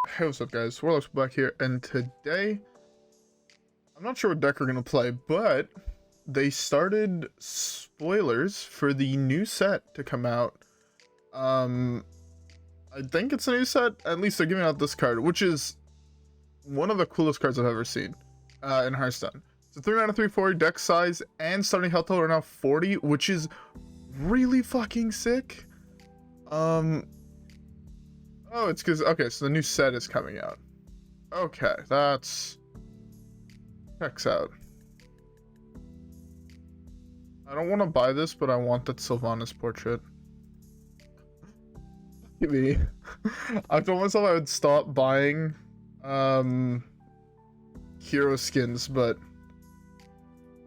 Hey, what's up guys, WhirlXbow back here, and today, I'm not sure what deck we're going to play, but they started spoilers for the new set to come out. I think it's a new set, at least they're giving out this card, which is one of the coolest cards I've ever seen in Hearthstone. It's a 3 mana 3/4 deck size, and starting health total are now 40, which is really fucking sick. Oh, it's because, okay, so the new set is coming out. Okay, that's... checks out. I don't want to buy this, but I want that Sylvanas portrait. Look at me. I told myself I would stop buying, hero skins, but...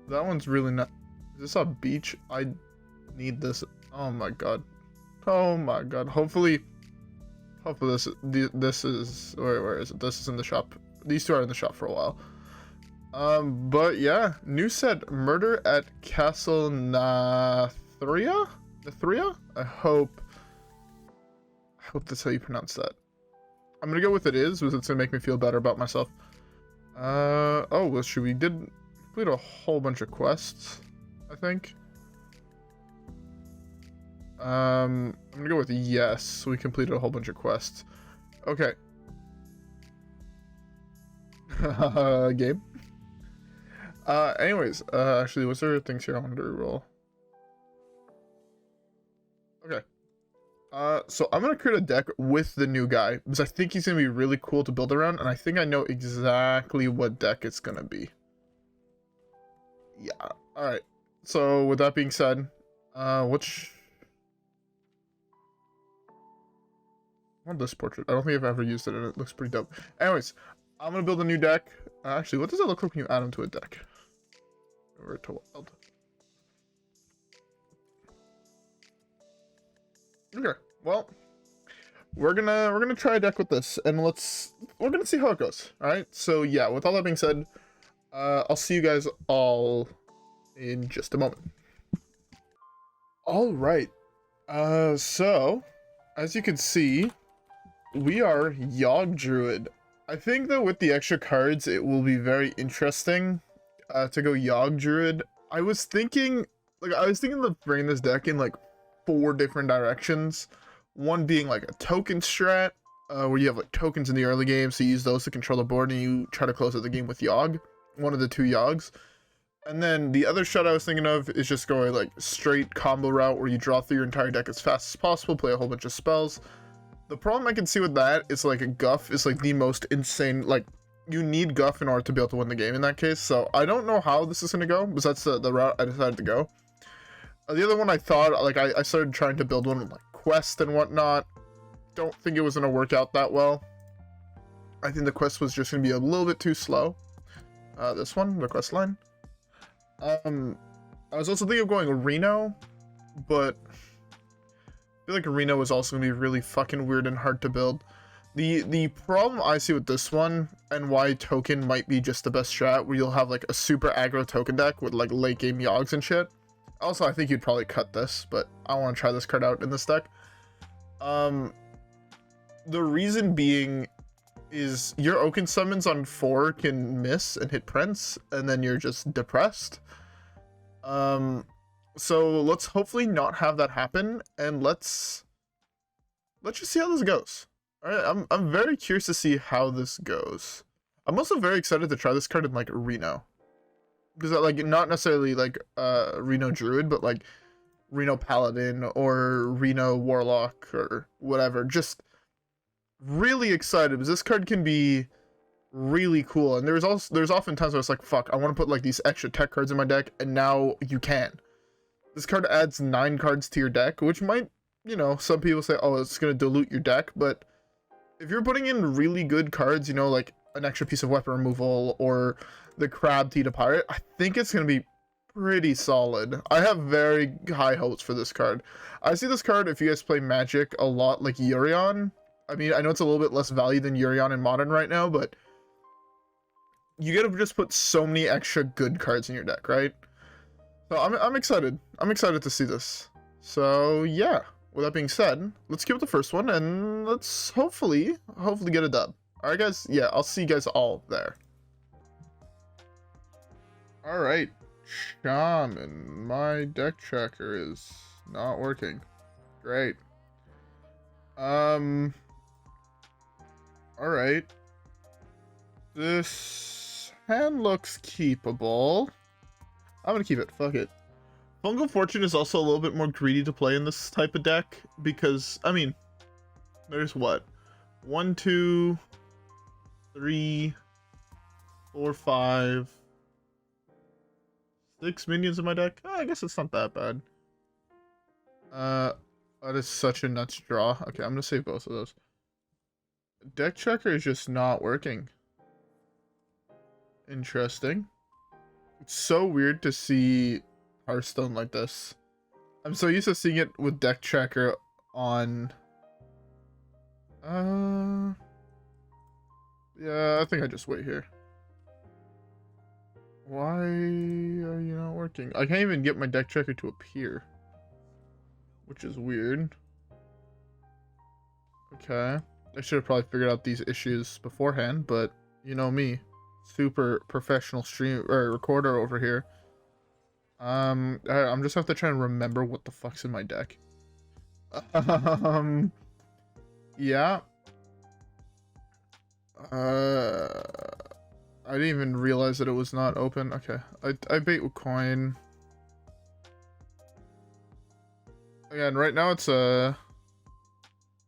that one's really not... is this a beach? I need this. Oh my god. Oh my god. Hopefully this is where is it? This is in the shop. These two are in the shop for a while. But yeah, new set, Murder at Castle Nathria? I hope that's how you pronounce that. I'm gonna go with it is, because it's gonna make me feel better about myself. Oh, well, we did complete a whole bunch of quests, I think. I'm gonna go with yes. We completed a whole bunch of quests. Okay. Game. Anyways, actually, was there things here I wanted to reroll? Okay. So I'm gonna create a deck with the new guy, because I think he's gonna be really cool to build around, and I think I know exactly what deck it's gonna be. Yeah. Alright. So, with that being said, which... I want this portrait. I don't think I've ever used it, and it looks pretty dope. Anyways, I'm gonna build a new deck. Actually, what does it look like when you add them to a deck? Over to Wild. Okay, well, we're gonna try a deck with this, and we're gonna see how it goes. All right. So yeah, with all that being said, I'll see you guys all in just a moment. All right. So as you can see, we are Yogg Druid. I think that with the extra cards, it will be very interesting to go Yogg Druid. I was thinking of bringing this deck in like 4 different directions. One being like a token strat, where you have like tokens in the early game, so you use those to control the board, and you try to close out the game with Yogg, one of the 2 Yoggs. And then the other strat I was thinking of is just going like straight combo route, where you draw through your entire deck as fast as possible, play a whole bunch of spells. The problem I can see with that is like a Guff is like the most insane, like you need Guff in order to be able to win the game in that case. So I don't know how this is going to go, because that's the route I decided to go. The other one I thought, like I started trying to build one with like quest and whatnot. Don't think it was going to work out that well. I think the quest was just going to be a little bit too slow. This one, the quest line. I was also thinking of going Reno, but I feel like Reno is also gonna be really fucking weird and hard to build. The problem I see with this one, and why token might be just the best strat, where you'll have like a super aggro token deck with like late game Yoggs and shit. Also, I think you'd probably cut this, but I want to try this card out in this deck. The reason being is your Oaken Summons on 4 can miss and hit Prince, and then you're just depressed. So let's hopefully not have that happen, and let's just see how this goes. All right, I'm very curious to see how this goes. I'm also very excited to try this card in like Reno, because like not necessarily like Reno Druid, but like Reno Paladin or Reno Warlock or whatever. Just really excited, because this card can be really cool, and there's often times where it's like, fuck, I want to put like these extra tech cards in my deck, and now you can. This card adds 9 cards to your deck, which might, you know, some people say, oh, it's going to dilute your deck, but if you're putting in really good cards, you know, like an extra piece of weapon removal or the Crab Teeth of Pirate, I think it's going to be pretty solid. I have very high hopes for this card. I see this card, if you guys play Magic a lot, like Yorion. I mean, I know it's a little bit less value than Yorion in Modern right now, but you gotta just put so many extra good cards in your deck, right? So I'm excited. I'm excited to see this. So yeah, with that being said, let's keep with the first one, and let's hopefully get a dub. Alright, guys. Yeah, I'll see you guys all there. Alright. Shaman. My deck tracker is not working. Great. Alright. This hand looks keepable. I'm gonna keep it. Fuck it. Fungal Fortune is also a little bit more greedy to play in this type of deck because, I mean, there's what? 1, 2, 3, 4, 5, 6 minions in my deck. Oh, I guess it's not that bad. That is such a nuts draw. Okay, I'm gonna save both of those. Deck checker is just not working. Interesting. It's so weird to see Hearthstone like this. I'm so used to seeing it with deck tracker on. Yeah, I think I just wait here. Why are you not working? I can't even get my deck tracker to appear, which is weird. Okay, I should have probably figured out these issues beforehand, but you know me, super professional stream or recorder over here. I'm just have to try and remember what the fuck's in my deck. Yeah. I didn't even realize that it was not open. Okay, I bait with coin. Again, right now it's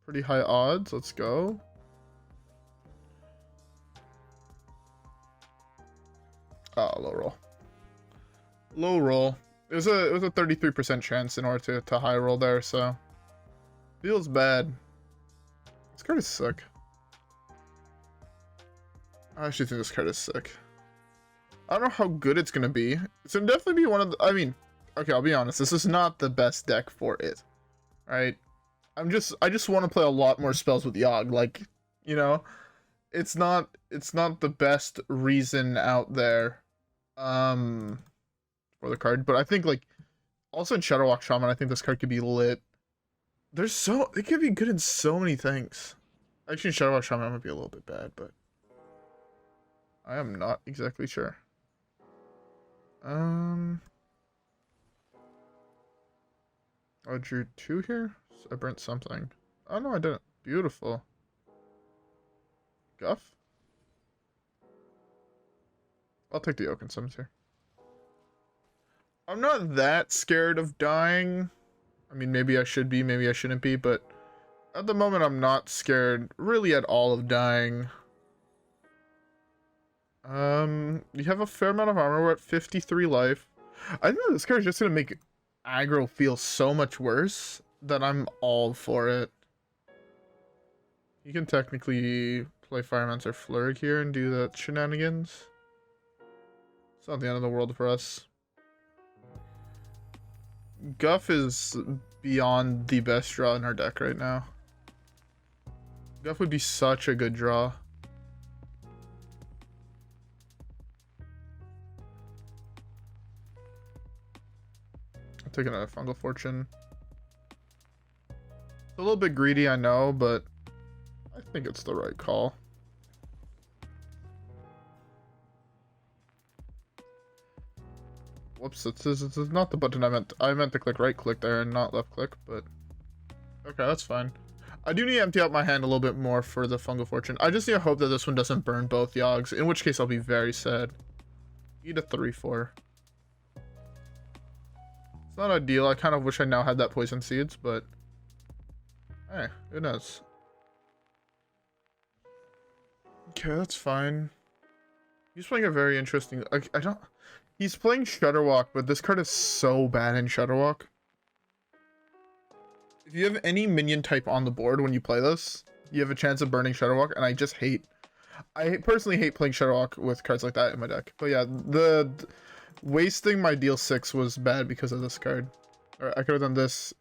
pretty high odds. Let's go. Oh, low roll. Low roll. It was a 33% chance in order to high roll there, so feels bad. This card is sick. I actually think this card is sick. I don't know how good it's gonna be. It's gonna definitely be one of the, I mean, okay, I'll be honest, this is not the best deck for it. Right? I just want to play a lot more spells with Yogg, like, you know, it's not the best reason out there for the card, but I think, like, also in Shadowwalk Shaman, I think this card could be lit. It could be good in so many things. Actually, in Shadowwalk Shaman might be a little bit bad, but I am not exactly sure. I drew 2 here? So I burnt something. Oh no, I didn't. Beautiful. Guff? I'll take the Oaken Summons here. I'm not that scared of dying. I mean, maybe I should be, maybe I shouldn't be, but at the moment I'm not scared really at all of dying. You have a fair amount of armor. We're at 53 life. I think this card is just gonna make aggro feel so much worse that I'm all for it. You can technically play Firemancer Flurry here and do the shenanigans. It's not the end of the world for us. Guff is beyond the best draw in our deck right now. Guff would be such a good draw. I'm taking a Fungal Fortune. It's a little bit greedy, I know, but I think it's the right call. Whoops, this is not the button I meant. I meant to click right click there and not left click, but okay, that's fine. I do need to empty out my hand a little bit more for the Fungal Fortune. I just need to hope that this one doesn't burn both Yoggs, in which case I'll be very sad. Eat a 3/4. It's not ideal. I kind of wish I now had that Poison Seeds, but hey, who knows? Okay, that's fine. He's playing a very interesting... I don't... He's playing Shudderwalk, but this card is so bad in Shudderwalk. If you have any minion type on the board when you play this, you have a chance of burning Shudderwalk, and I just hate... I personally hate playing Shudderwalk with cards like that in my deck. But yeah, the wasting my deal 6 was bad because of this card. Or I could have done this,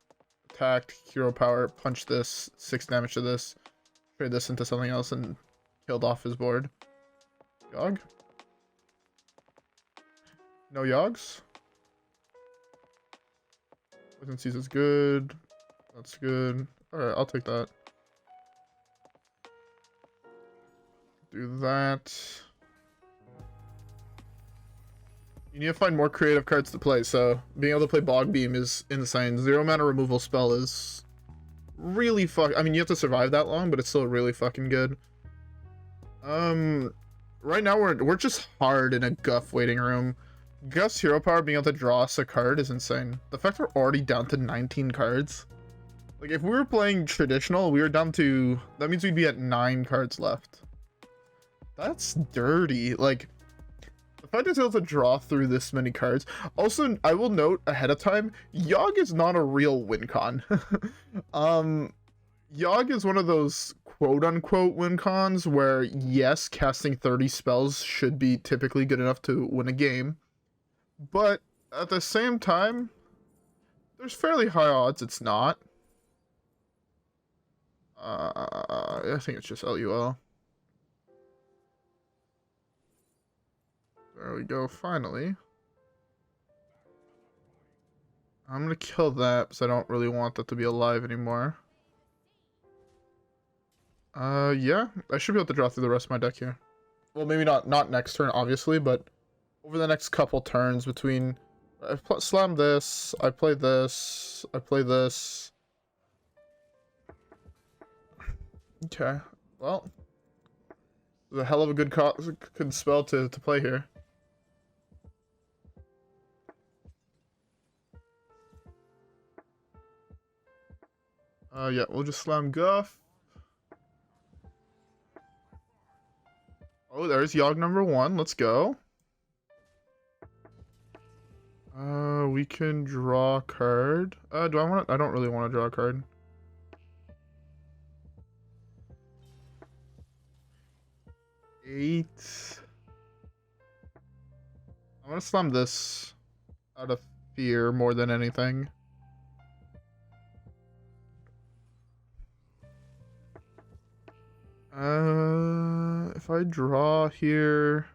attacked, hero power, punched this, 6 damage to this, trade this into something else, and killed off his board. Yogg? No Yoggs? Poison Seeds is good. That's good. Alright, I'll take that. do that. You need to find more creative cards to play, so being able to play Bogbeam is insane. 0 mana removal spell is really I mean, you have to survive that long, but it's still really fucking good. Right now we're just hard in a Guff waiting room. Guff's hero power being able to draw us a card is insane. The fact we're already down to 19 cards. Like, if we were playing traditional, we were down to... That means we'd be at 9 cards left. That's dirty. Like, the fact it's able to draw through this many cards. Also, I will note ahead of time, Yogg is not a real win con. Yogg is one of those quote-unquote win cons where, yes, casting 30 spells should be typically good enough to win a game. But, at the same time, there's fairly high odds it's not. I think it's just LUL. There we go, finally. I'm gonna kill that because I don't really want that to be alive anymore. Yeah, I should be able to draw through the rest of my deck here. Well, maybe not next turn, obviously, but over the next couple turns between... I slam this, I play this, I play this. Okay, well, it's a hell of a good spell to play here. Yeah, we'll just slam Guff. Oh, there's Yogg number 1. Let's go. We can draw a card. Do I want to? I don't really want to draw a card. Eight. I'm gonna slam this out of fear more than anything. If I draw here,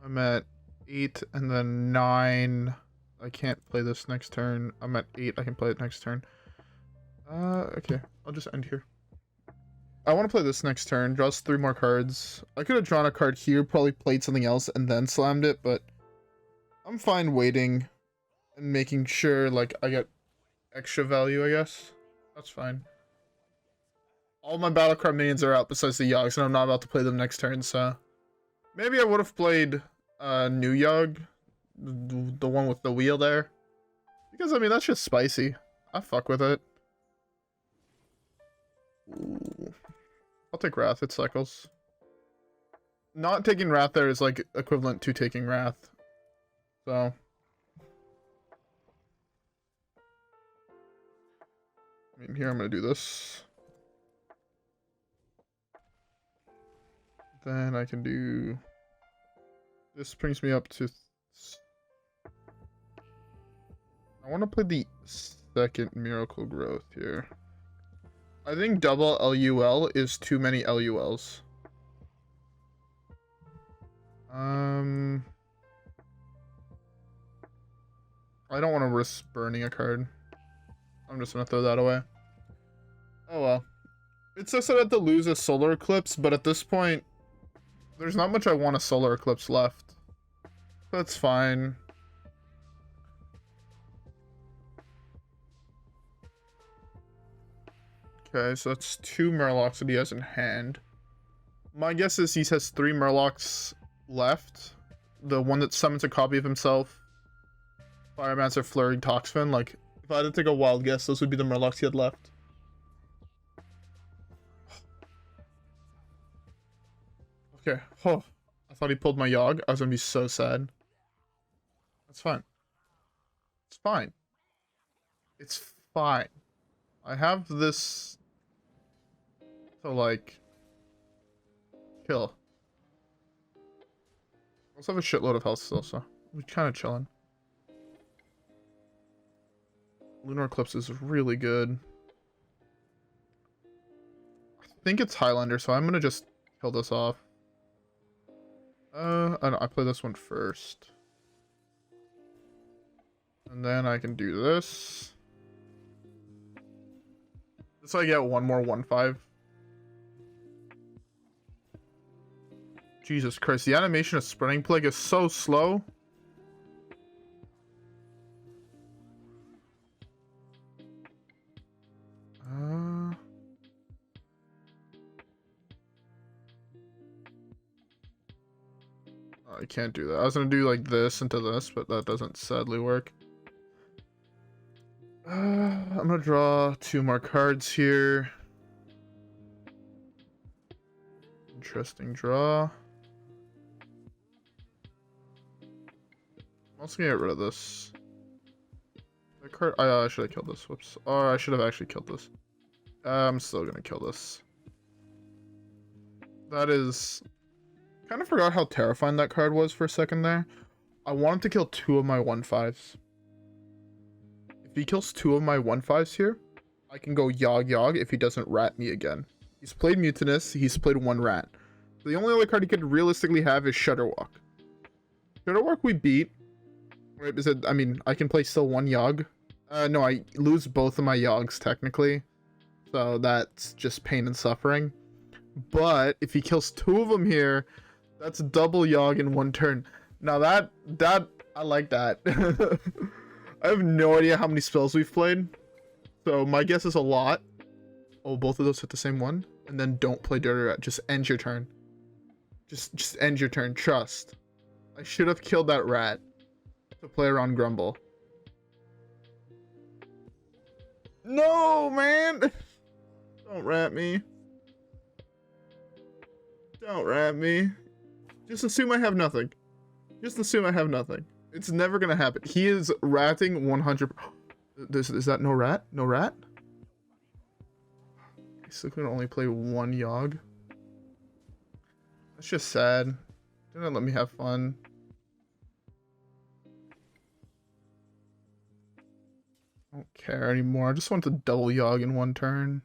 I'm at 8 and then 9. I can't play this next turn. I'm at 8. I can play it next turn. Okay. I'll just end here. I want to play this next turn. Draws 3 more cards. I could have drawn a card here, probably played something else, and then slammed it, but I'm fine waiting and making sure, like, I get extra value, I guess. That's fine. All my battle card minions are out besides the Yoggs, and I'm not about to play them next turn, so... Maybe I would have played new Yogg, the one with the wheel there. Because, I mean, that's just spicy. I fuck with it. Ooh. I'll take Wrath, it cycles. Not taking Wrath there is, like, equivalent to taking Wrath. So... I mean, here I'm gonna do this. Then I can do... This brings me up to... I want to play the second Miracle Growth here. I think double LUL is too many LULs. I don't want to risk burning a card. I'm just going to throw that away. Oh well. It says that I have to lose a Solar Eclipse, but at this point... There's not much I want a Solar Eclipse left. That's fine. Okay, so that's 2 Murlocs that he has in hand. My guess is he has 3 Murlocs left. The one that summons a copy of himself. Pyromancer, Flurry, Toxfin. Like, if I had to take a wild guess, those would be the Murlocs he had left. Okay. Oh, I thought he pulled my Yogg. I was gonna be so sad. That's fine. It's fine. It's fine. I have this to, like, kill. I also have a shitload of health still, so we're kind of chilling. Lunar Eclipse is really good. I think it's Highlander, so I'm gonna just kill this off. I play this one first. And then I can do this. So I get one more 1/5. Jesus Christ, the animation of Spreading Plague is so slow. I can't do that. I was gonna do like this into this, but that doesn't sadly work. I'm gonna draw 2 more cards here. Interesting draw. I'm also gonna get rid of this. The card. I should have killed this. Whoops. Or I should have actually killed this. I'm still gonna kill this. That is. Kind of forgot how terrifying that card was for a second there. I want him to kill 2 of my 1/5s. If he kills 2 of my 1/5s here, I can go Yogg if he doesn't rat me again. He's played Mutinous, he's played 1 rat. So the only other card he could realistically have is Shudderwalk. Shudderwalk we beat. Right, is it, I mean, I can play still 1 Yogg. No, I lose both of my Yoggs technically. So that's just pain and suffering. But if he kills 2 of them here, that's double Yogg in 1 turn. Now that I like that. I have no idea how many spells we've played. So my guess is a lot. Oh, both of those hit the same one. And then don't play Dirty Rat. Just end your turn. Just end your turn. Trust. I should have killed that rat to play around Grumble. No, man! Don't rat me. Don't rat me. Just assume I have nothing. Just assume I have nothing. It's never gonna happen. He is ratting 100. Is that no rat? No rat? I still can only play 1 Yogg. That's just sad. Didn't let me have fun. I don't care anymore. I just want to double Yogg in 1 turn.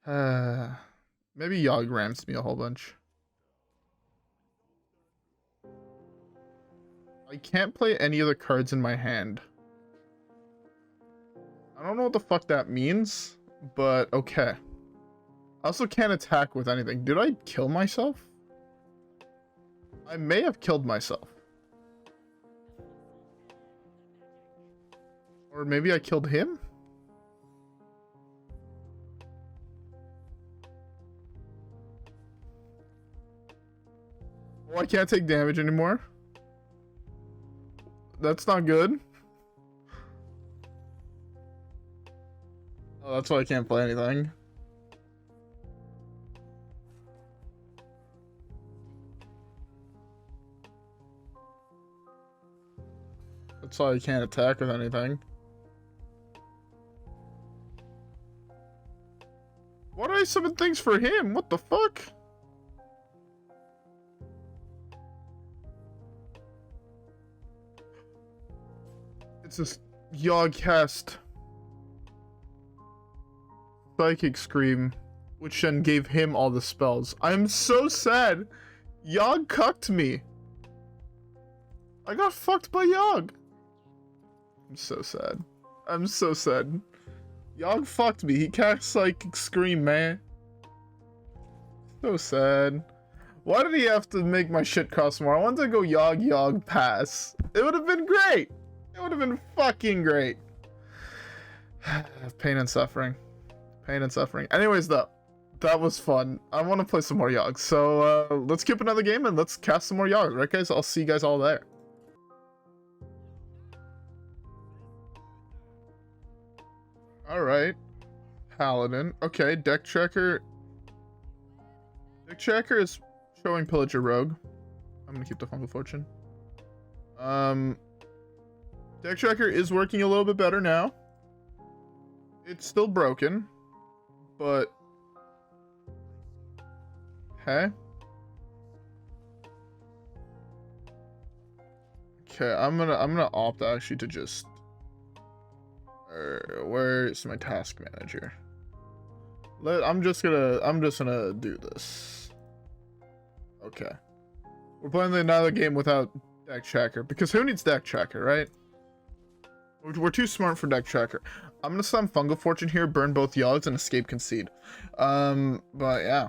Maybe Yogg rams me a whole bunch. I can't play any other cards in my hand. I don't know what the fuck that means, but okay. I also can't attack with anything. Did I kill myself? I may have killed myself. Or maybe I killed him? Oh, I can't take damage anymore. That's not good. Oh, that's why I can't play anything. That's why I can't attack with anything. Why did I summon things for him? What the fuck? It's this Yogg cast Psychic Scream, which then gave him all the spells. I'm so sad. Yogg cucked me. I got fucked by Yogg. I'm so sad. I'm so sad. Yogg fucked me. He cast Psychic Scream, man. So sad. Why did he have to make my shit cost more? I wanted to go Yogg pass. It would have been great. It would have been fucking great. Pain and suffering. Pain and suffering. Anyways, though, that was fun. I want to play some more Yogg. So let's keep another game and let's cast some more Yogg. Right, guys? I'll see you guys all there. Alright. Paladin. Okay, deck tracker. Deck tracker is showing Pillager Rogue. I'm gonna keep the Fungal Fortune. Deck tracker is working a little bit better now. It's still broken, but okay. Okay, I'm gonna opt actually to just. Where's my task manager? I'm just gonna do this. Okay. We're playing another game without deck tracker because who needs deck tracker, right? We're too smart for deck tracker. I'm gonna slam Fungal Fortune here, burn both Yoggs, and escape concede. But yeah.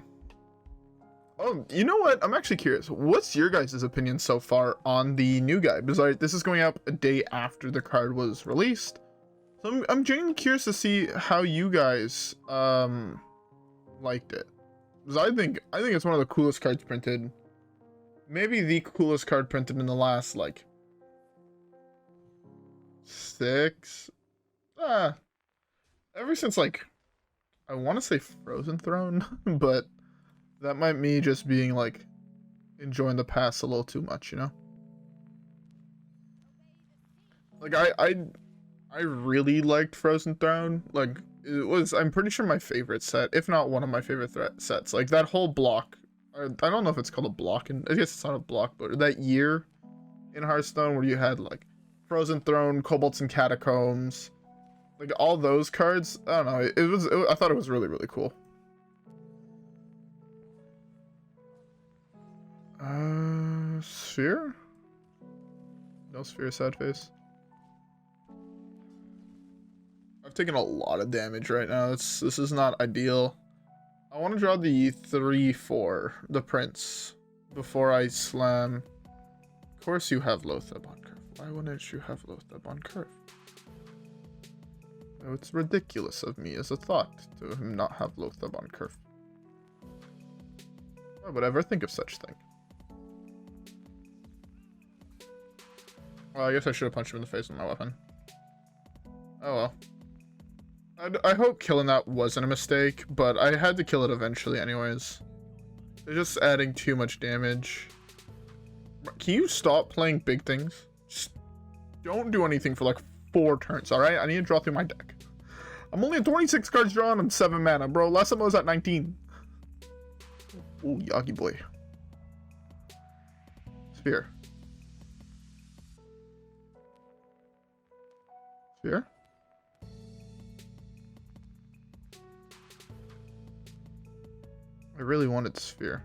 Oh, you know what? I'm actually curious. What's your guys' opinion so far on the new guy? Because this is going up a day after the card was released. So I'm genuinely curious to see how you guys liked it. Because I think it's one of the coolest cards printed. Maybe the coolest card printed in the last like 6 ever since like I want to say Frozen Throne, but that might me just being like enjoying the past a little too much, you know? Like I really liked Frozen Throne. Like it was, I'm pretty sure, my favorite set, if not one of my favorite sets. Like that whole block. I don't know if it's called a block, and I guess it's not a block, but that year in Hearthstone where you had like Frozen Throne, Kobolds and Catacombs, like all those cards. I don't know. I thought it was really, really cool. Sphere? No sphere, sad face. I've taken a lot of damage right now. This is not ideal. I want to draw the 3/4, the Prince, before I slam. Of course you have Lotheb on curve. Why wouldn't you have Lotheb on curve? Oh, it's ridiculous of me as a thought to him not have Lotheb on curve. Why would I ever think of such thing? Well, I guess I should have punched him in the face with my weapon. Oh well. I hope killing that wasn't a mistake, but I had to kill it eventually anyways. They're just adding too much damage. Can you stop playing big things? Just don't do anything for like 4 turns, alright? I need to draw through my deck. I'm only at 26 cards drawn. I'm 7 mana, bro. Last time I was at 19. Ooh, Yoggy boy. Sphere. Sphere? I really wanted Sphere.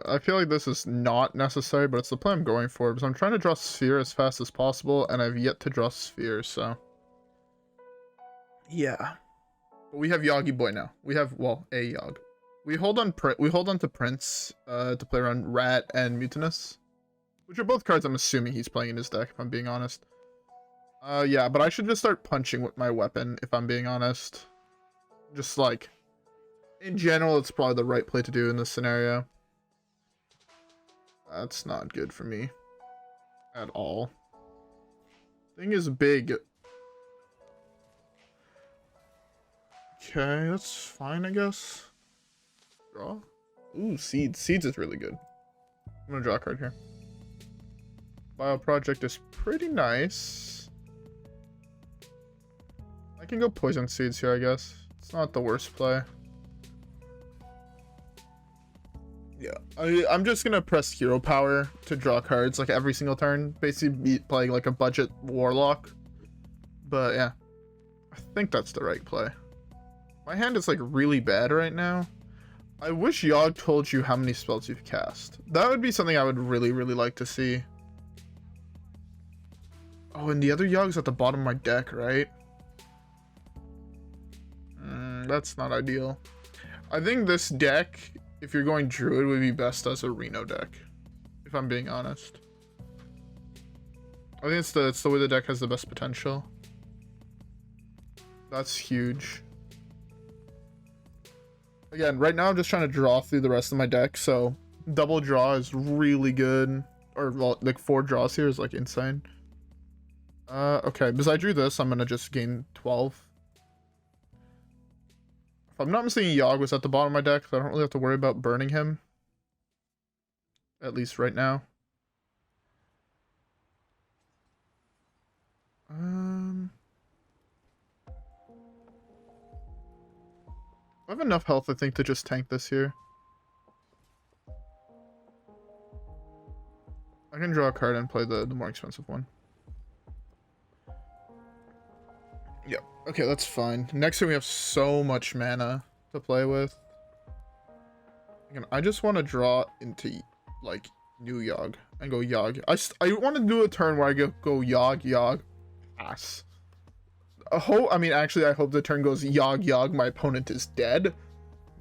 I feel like this is not necessary, but it's the play I'm going for, because I'm trying to draw Sphere as fast as possible, and I've yet to draw Sphere, so... Yeah. But we have Yoggy Boy now. We have, well, a Yogg. We hold on to Prince to play around Rat and Mutinous, which are both cards I'm assuming he's playing in his deck, if I'm being honest. Yeah, but I should just start punching with my weapon, if I'm being honest. Just like, in general, it's probably the right play to do in this scenario. That's not good for me at all. Thing is big. Okay, that's fine, I guess. Draw. Ooh, Seeds. Seeds is really good. I'm gonna draw a card here. Bio Project is pretty nice. I can go Poison Seeds here, I guess. It's not the worst play. Yeah, I'm just gonna press Hero Power to draw cards like every single turn. Basically playing like a budget Warlock. But yeah, I think that's the right play. My hand is like really bad right now. I wish Yogg told you how many spells you've cast. That would be something I would really, really like to see. Oh, and the other Yogg's at the bottom of my deck, right? That's not ideal. I think this deck, if you're going Druid, would be best as a Reno deck, if I'm being honest. I think it's the way the deck has the best potential. That's huge. Again, right now I'm just trying to draw through the rest of my deck, so double draw is really good. Or like 4 draws here is like insane. Okay, because I drew this, I'm gonna just gain 12. If I'm not mistaken, Yogg was at the bottom of my deck, so I don't really have to worry about burning him. At least right now. I have enough health, I think, to just tank this here. I can draw a card and play the more expensive one. Yeah, Okay, that's fine. Next turn we have so much mana to play with. Again, I just want to draw into, like, new Yogg and go Yogg. I want to do a turn where I go Yogg, Yogg, pass. I mean, actually, I hope the turn goes Yogg, Yogg, my opponent is dead.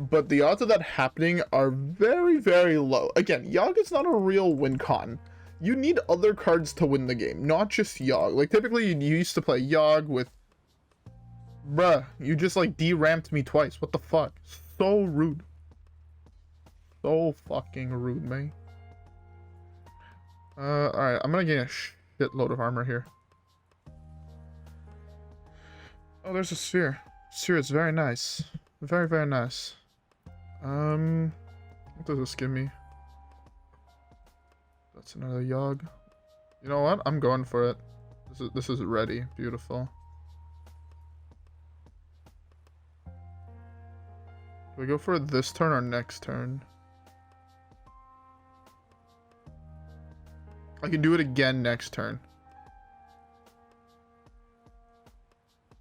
But the odds of that happening are very, very low. Again, Yogg is not a real win con. You need other cards to win the game, not just Yogg. Like, typically, you used to play Yogg with... Bruh, you just, like, de-ramped me twice. What the fuck? So rude. So fucking rude, man. Alright, I'm gonna gain a shitload of armor here. Oh, there's a sphere. Sphere is very nice. Very, very nice. What does this give me? That's another Yogg. You know what? I'm going for it. This is ready. Beautiful. Do we go for it this turn or next turn? I can do it again next turn.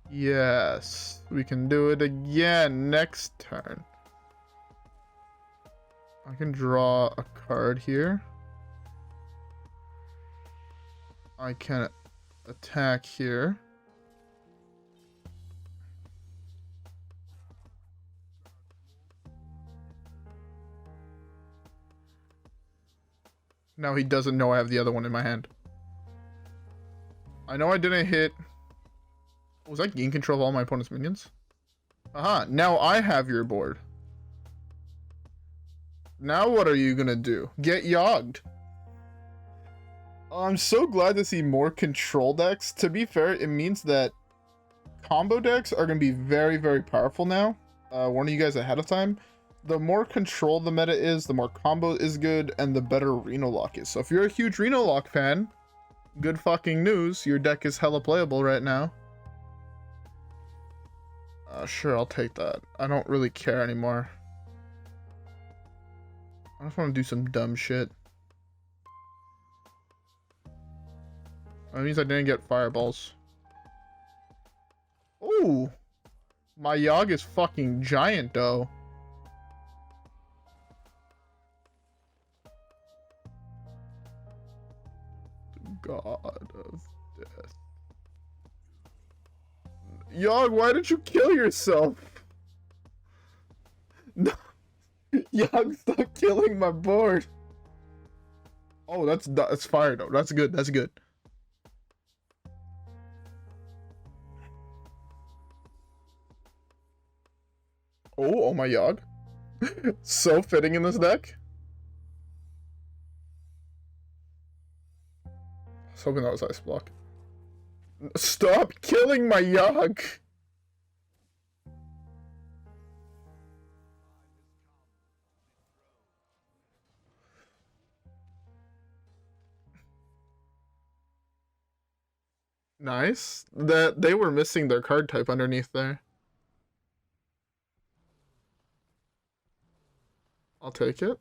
Yes, we can do it again next turn. I can draw a card here. I can attack here. Now he doesn't know I have the other one in my hand. I know I didn't hit... Was that gain control of all my opponent's minions? Aha, now I have your board. Now what are you gonna do? Get yogged. I'm so glad to see more control decks. To be fair, it means that combo decks are gonna be very, very powerful now. Warning you guys ahead of time. The more control the meta is, the more combo is good, and the better Renathal is. So if you're a huge Renathal fan, good fucking news. Your deck is hella playable right now. Sure, I'll take that. I don't really care anymore. I just want to do some dumb shit. That means I didn't get fireballs. Ooh! My Yogg is fucking giant, though. God of death. Yogg, why did you kill yourself? No. Yogg, stop killing my board. Oh, that's fire though. That's good. That's good. Oh my Yogg. So fitting in this deck. I was hoping that was ice block. Stop killing my Yogg. Nice. That they were missing their card type underneath there. I'll take it.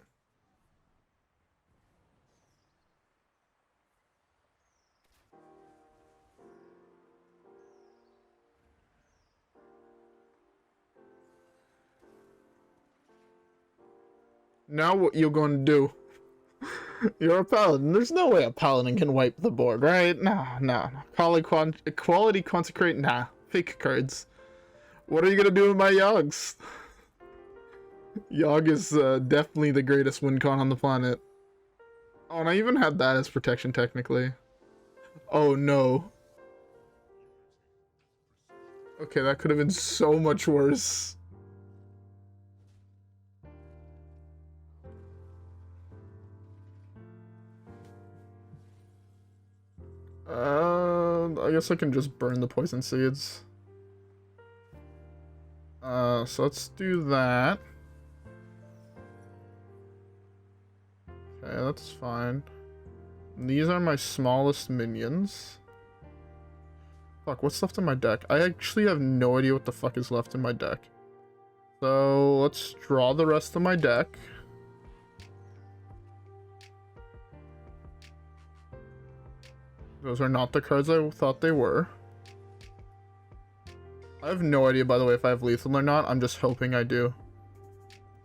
Now what you gonna do? You're a paladin. There's no way a paladin can wipe the board, right? Nah. Quality consecrate, nah. Fake cards. What are you gonna do with my Yoggs? Yogg is definitely the greatest win con on the planet. Oh, and I even had that as protection, technically. Oh, no. Okay, that could have been so much worse. I guess I can just burn the poison seeds. So let's do that. Okay, that's fine. These are my smallest minions. Fuck, what's left in my deck? I actually have no idea what the fuck is left in my deck. So let's draw the rest of my deck. Those are not the cards I thought they were. I have no idea, by the way, if I have lethal or not. I'm just hoping I do.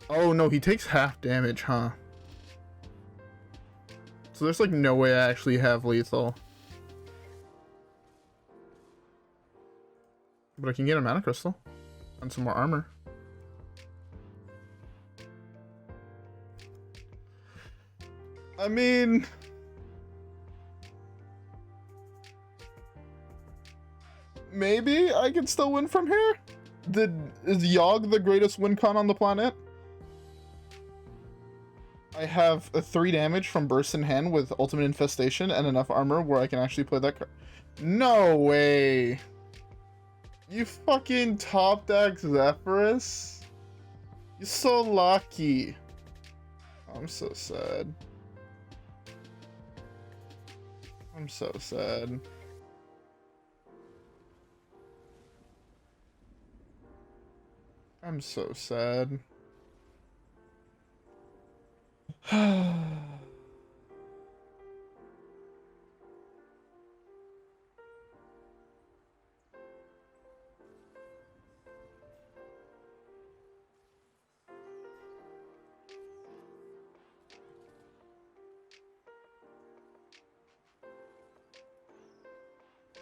Oh, no, he takes half damage, huh? So there's, like, no way I actually have lethal. But I can get a mana crystal. And some more armor. I mean... maybe I can still win from here? Is Yogg the greatest win con on the planet? I have a 3 damage from Burst in Hand with Ultimate Infestation and enough armor where I can actually play that card. No way! You fucking top deck Zephyrus? You're so lucky. I'm so sad. I'm so sad. I'm so sad.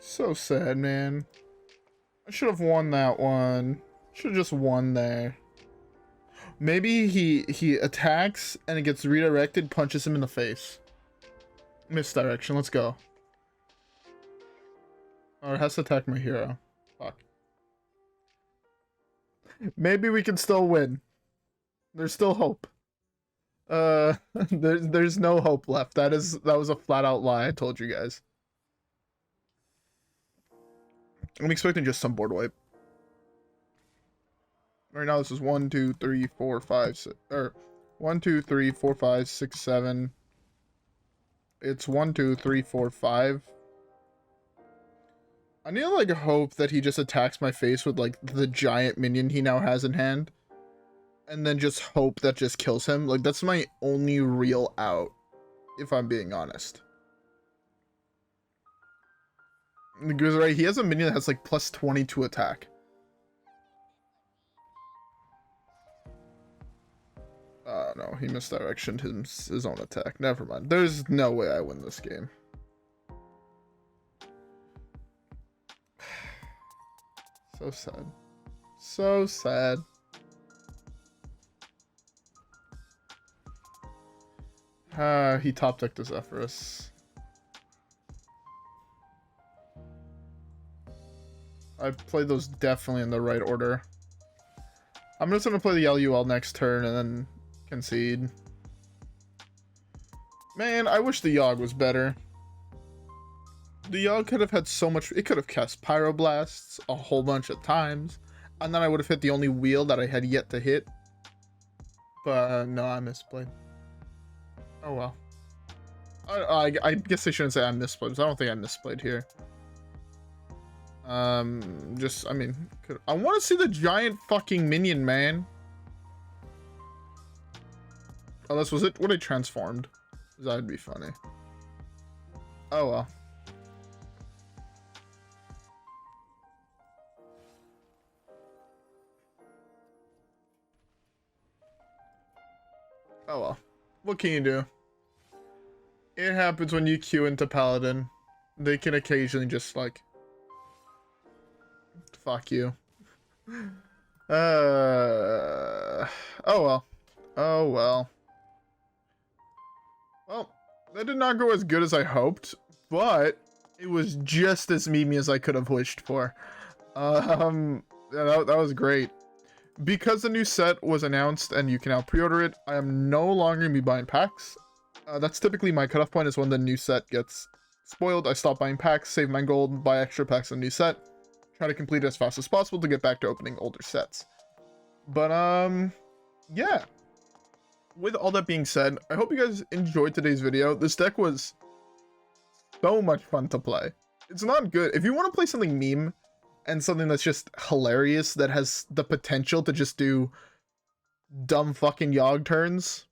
So sad, man. I should have won that one. Should have just won there. Maybe he attacks and it gets redirected, punches him in the face. Misdirection, let's go. Or it has to attack my hero. Fuck. Maybe we can still win. There's still hope. There's no hope left. That was a flat out lie I told you guys. I'm expecting just some board wipe. Right now this is 1, 2, 3, 4, 5, 6, or 1, 2, 3, 4, 5, 6, 7. It's 1, 2, 3, 4, 5. I need to like hope that he just attacks my face with like the giant minion he now has in hand. And then just hope that just kills him. Like that's my only real out, if I'm being honest. Because right, he has a minion that has like plus 20 to attack. No, he misdirectioned his own attack. Never mind. There's no way I win this game. So sad. So sad. He top decked his Zephyrus. I played those definitely in the right order. I'm just gonna play the LUL next turn and then concede. Man, I wish the Yogg was better. The Yogg could have had so much. It could have cast Pyroblasts a whole bunch of times, and then I would have hit the only wheel that I had yet to hit. But no, I misplayed. Oh well. I guess I shouldn't say I misplayed, because I don't think I misplayed here. I mean, I want to see the giant fucking minion, man. Unless, was it what I transformed? That'd be funny. Oh well. Oh well. What can you do? It happens when you queue into Paladin. They can occasionally just like... fuck you. Oh well. Oh well. Well, that did not go as good as I hoped, but it was just as memey as I could have wished for. Yeah, that was great. Because the new set was announced and you can now pre-order it, I am no longer going to be buying packs. That's typically my cutoff point, is when the new set gets spoiled. I stop buying packs, save my gold, buy extra packs in the new set. Try to complete it as fast as possible to get back to opening older sets. But, yeah. With all that being said, I hope you guys enjoyed today's video. This deck was so much fun to play. It's not good. If you want to play something meme and something that's just hilarious, that has the potential to just do dumb fucking Yogg turns,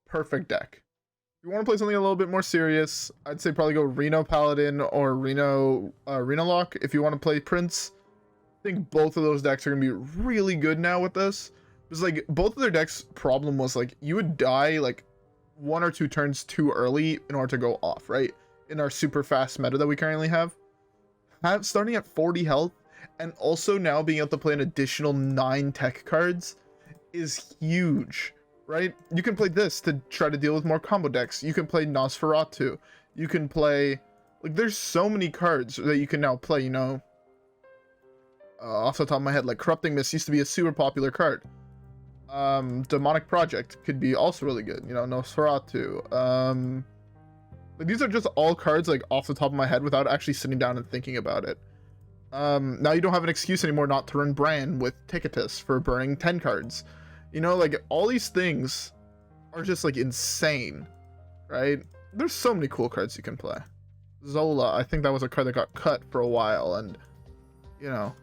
perfect deck. If you want to play something a little bit more serious, I'd say probably go Reno Paladin or Reno Renathal. If you want to play Prince, think both of those decks are gonna be really good now with this. Because like both of their decks' problem was like you would die like 1 or 2 turns too early in order to go off, right? In our super fast meta that we currently have. Starting at 40 health and also now being able to play an additional 9 tech cards is huge, right? You can play this to try to deal with more combo decks. You can play Nosferatu. You can play, like, there's so many cards that you can now play, you know. Off the top of my head, like Corrupting Mist used to be a super popular card. Demonic Project could be also really good, you know, Nosferatu. Like, these are just all cards like off the top of my head without actually sitting down and thinking about it. Now you don't have an excuse anymore not to run Bran with Ticketus for burning 10 cards. You know, like, all these things are just like insane, right? There's so many cool cards you can play. Zola, I think that was a card that got cut for a while, and you know,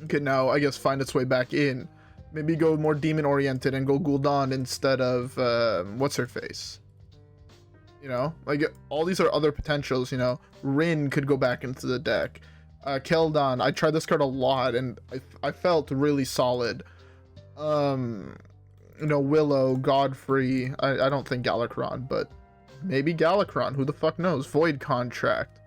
can now, I guess, find its way back in. Maybe go more demon oriented and go Gul'dan instead of what's her face. You know, like, all these are other potentials. You know, Rin could go back into the deck. Keldon, I tried this card a lot and I felt really solid. You know, Willow, Godfrey, I don't think Galakrond, but maybe Galakrond, who the fuck knows? Void Contract.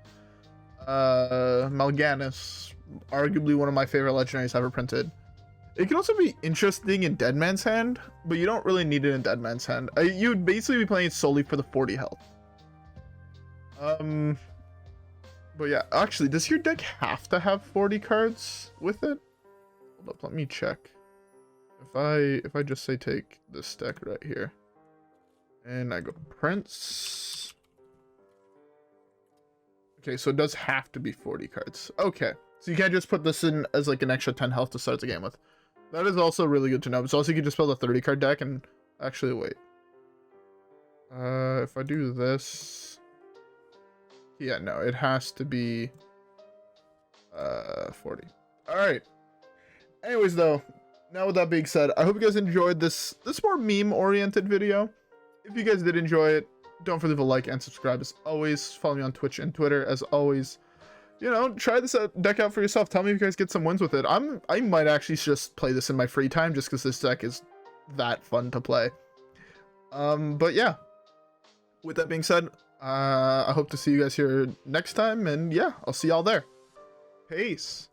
Mal'Ganis, arguably one of my favorite legendaries ever printed. It can also be interesting in Dead Man's Hand, but you don't really need it in Dead Man's Hand. You'd basically be playing it solely for the 40 health. But yeah, actually, does your deck have to have 40 cards with it? Hold up, let me check. If I just say take this deck right here, and I go Prince. Okay, so it does have to be 40 cards. Okay, so you can't just put this in as like an extra 10 health to start the game with. That is also really good to know. So also you can just build a 30 card deck and actually wait. If I do this, yeah, no, it has to be 40. All right. Anyways, though, now with that being said, I hope you guys enjoyed this more meme oriented video. If you guys did enjoy it, don't forget to leave a like and subscribe as always. Follow me on Twitch and Twitter as always. You know, try this deck out for yourself. Tell me if you guys get some wins with it. I might actually just play this in my free time just because this deck is that fun to play. But yeah, with that being said, I hope to see you guys here next time, and yeah, I'll see y'all there. Peace.